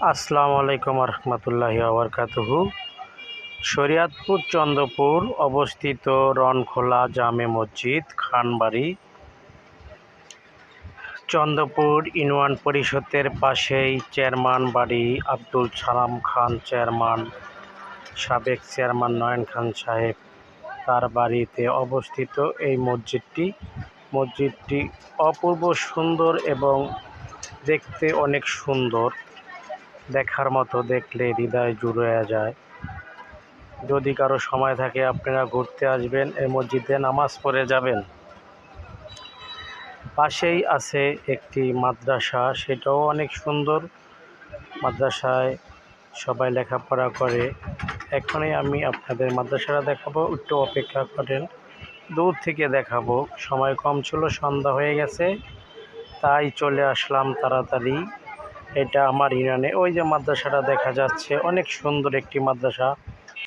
আসসালামু আলাইকুম রহমতুল্লাহি ওয়া শরিয়াতপুর চন্দ্রপুর অবস্থিত রনখোলা জামে মসজিদ খানবাড়ি চন্দ্রপুর ইউনিয়ন পরিষদের পাশেই চেয়ারম্যান বাড়ি আব্দুল সালাম খান চেয়ারম্যান, সাবেক চেয়ারম্যান নয়ন খান সাহেব তার বাড়িতে অবস্থিত এই মসজিদটি অপূর্ব সুন্দর এবং দেখতে অনেক সুন্দর, দেখার মতো, দেখলে হৃদয় জুড়ে যায়। যদি কারো সময় থাকে আপনারা ঘুরতে আসবেন, এই মসজিদে নামাজ পড়ে যাবেন। পাশেই আছে একটি মাদ্রাসা, সেটাও অনেক সুন্দর। মাদ্রাসায় সবাই লেখাপড়া করে। এখনই আমি আপনাদের মাদ্রাসাটা দেখাবো, একটু অপেক্ষা করেন, দূর থেকে দেখাবো। সময় কম ছিল, সন্ধ্যা হয়ে গেছে, তাই চলে আসলাম তাড়াতাড়ি। এটা আমার ইউনিয়নে ওই যে মাদ্রাসাটা দেখা যাচ্ছে, অনেক সুন্দর একটি মাদ্রাসা।